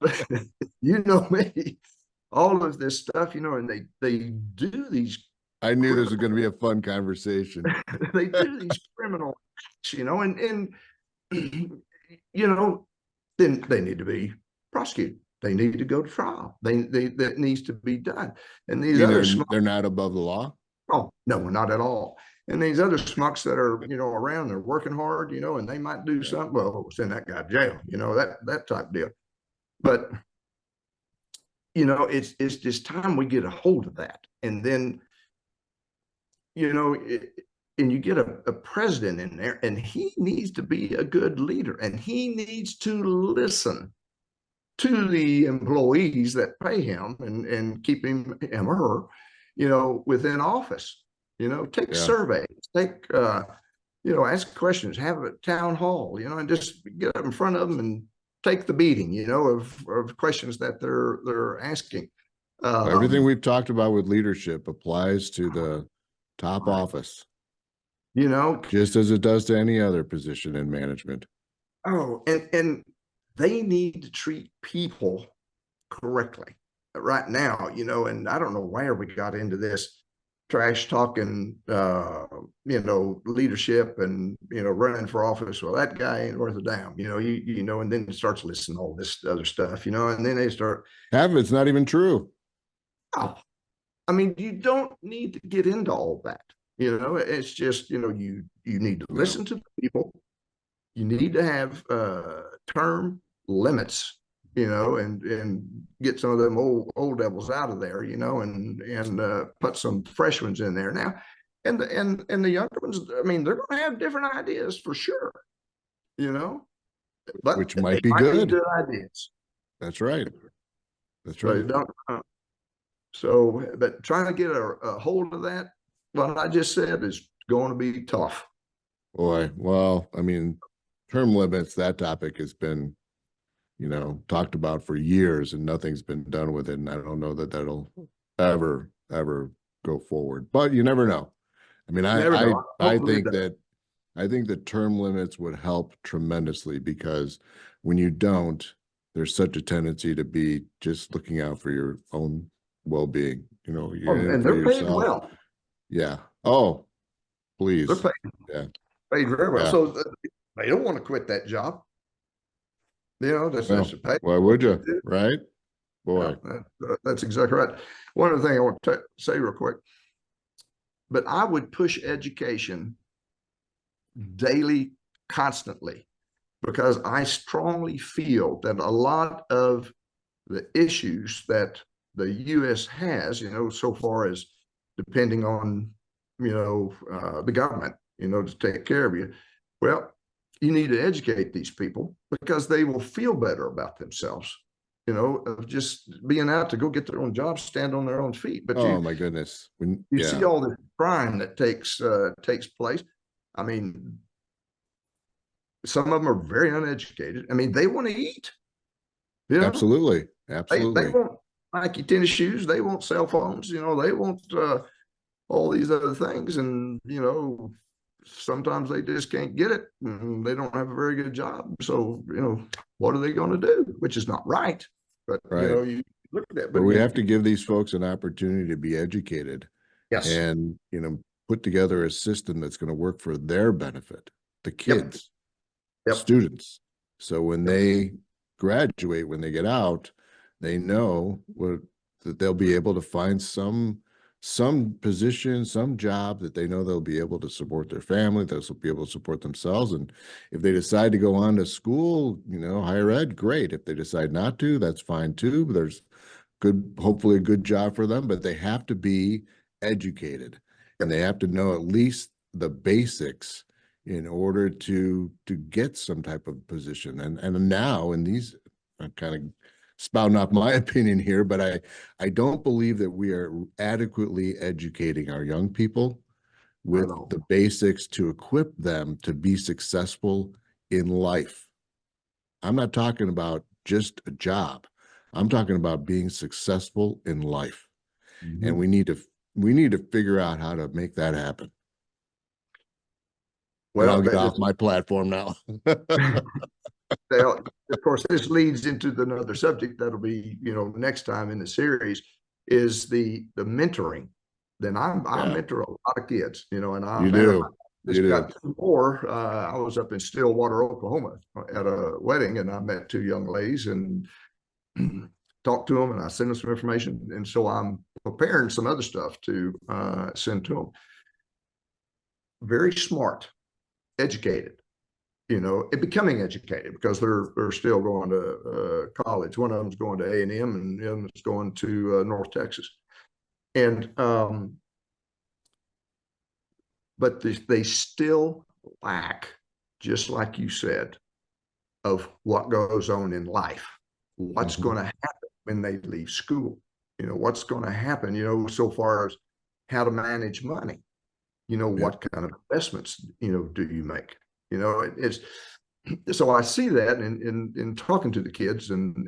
you know me, all of this stuff, and they do these. I knew this was going to be a fun conversation. They do these criminal acts, and then they need to be prosecuted. They need to go to trial. That needs to be done. And these they're not above the law. Oh no, not at all. And these other schmucks that are around, they're working hard, and they might do something. Well, send that guy to jail, that type deal. But it's just time we get a hold of that, and then and you get a president in there, and he needs to be a good leader, and he needs to listen to the employees that pay him and keep him or her, within office. Take surveys, ask questions, have a town hall, and just get up in front of them and take the beating, of questions that they're asking. Everything we've talked about with leadership applies to the top office. Just as it does to any other position in management. Oh, and they need to treat people correctly right now, and I don't know where we got into this trash talking, leadership and, running for office. Well, that guy ain't worth a damn, and then it starts listening to all this other stuff, and then they start. Half of it's not even true. Oh, I mean, you don't need to get into all that. It's just, you need to listen to people. You need to have term limits, and get some of them old devils out of there, and put some fresh ones in there now. And the younger ones, I mean, they're going to have different ideas for sure, but which might be good ideas. That's right. That's right. So, but trying to get a hold of that, what I just said, is going to be tough. Boy, well, I mean, term limits, that topic has been, talked about for years and nothing's been done with it. And I don't know that that'll ever go forward, but you never know. I mean, I think that term limits would help tremendously, because when you don't, there's such a tendency to be just looking out for your own well-being, and they're paid well. Yeah. Oh, please. They're paid very well. Yeah. So they don't want to quit that job. That's pay. Why would you? Right? Boy. That's exactly right. One other thing I want to say real quick, but I would push education daily, constantly, because I strongly feel that a lot of the issues that the U.S. has, so far as depending on, the government, to take care of you. Well, you need to educate these people because they will feel better about themselves, of just being out to go get their own jobs, stand on their own feet. But Oh my goodness. you see Yeah, all the crime that takes place. I mean, some of them are very uneducated. I mean, they want to eat. absolutely. They Absolutely. want Nike tennis shoes. They want cell phones. They want all these other things, and sometimes they just can't get it. And they don't have a very good job. So what are they going to do? Which is not right. But Right. you look at that. But But we have to give these folks an opportunity to be educated yes, and, put together a system that's going to work for their benefit, the yep, kids, yep, students. So when yep. they graduate, when they get out, they know that they'll be able to find some position, some job that they know they'll be able to support their family, they'll be able to support themselves. And if they decide to go on to school, higher ed, great. If they decide not to, that's fine too. There's hopefully a good job for them, but they have to be educated and they have to know at least the basics in order to get some type of position. And now in these, I'm kind of spouting off my opinion here, but I don't believe that we are adequately educating our young people I with know. the basics to equip them to be successful in life. I'm not talking about just a job. I'm talking about being successful in life. And Mhm. we need to figure out how to make that happen. And Well, I'll get off my platform now. of course, this leads into another subject that'll be, next time in the series is the mentoring. Then I Yeah, mentor a lot of kids, and you matter of fact, do. You just do. got two more. I was up in Stillwater, Oklahoma at a wedding, and I met two young ladies and talked to them, and I sent them some information. And so I'm preparing some other stuff to send to them. Very smart, educated, becoming educated because they're still going to college. One of them's going to A&M, and the other is going to North Texas. And but they still lack, just like you said, of what goes on in life. What's Mhm. going to happen when they leave school? What's going to happen? So far as how to manage money. Yep. What kind of investments do you make? It's so I see that in talking to the kids, and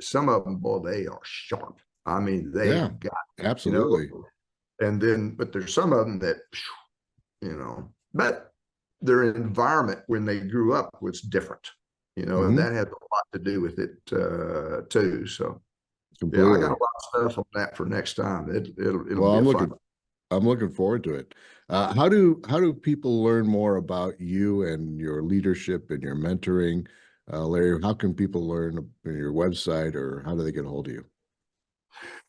some of them, boy, they are sharp. I mean, Yeah, they've got, absolutely. and then, but there's some of them that, but their environment when they grew up was different, and Hmm. that had a lot to do with it too. So yeah, I got a Completely. lot of stuff on that for next time. It'll Well, be a I'm fun. looking forward to it. How do people learn more about you and your leadership and your mentoring? Larry, how can people learn your website or how do they get a hold of you?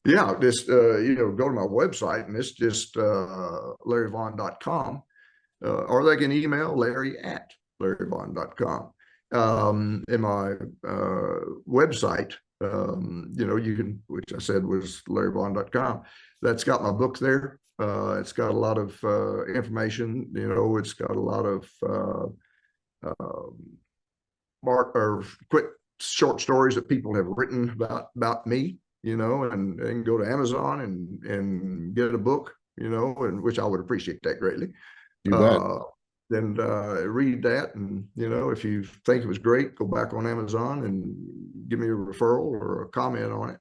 Yeah, just go to my website, and it's just larryvaughn.com, or they can email larry@larryvaughn.com. In my website, you can, which I said was larryvaughn.com. That's got my book there. It's got a lot of information. It's got a lot of mark or quick short stories that people have written about me, and go to Amazon and get a book, and which I would appreciate that greatly. You bet. Uh, then read that, and if you think it was great, go back on Amazon and give me a referral or a comment on it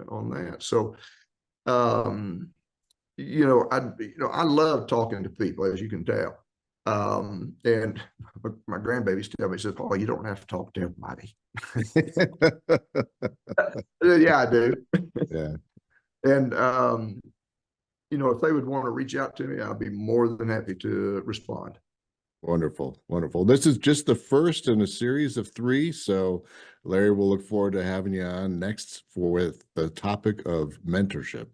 on that. So, I love talking to people, as you can tell. And my grandbabies tell me, says, "Oh, you don't have to talk to everybody." Yeah, I do. Yeah. And if they would want to reach out to me, I'd be more than happy to respond. Wonderful. Wonderful. This is just the first in a series of three. So, Larry, we'll look forward to having you on next for with the topic of mentorship.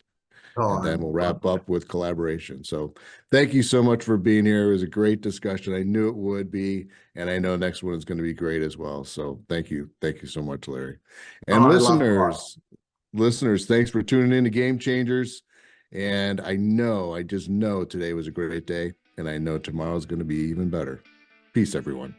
Oh, and then we'll wrap up with collaboration. So thank you so much for being here. It was a great discussion. I knew it would be, and I know next one is going to be great as well. So thank you. Thank you so much, Larry. all And right, likewise. listeners, thanks for tuning in to Game Changers. And I just know today was a great day, and I know tomorrow is going to be even better. Peace, everyone.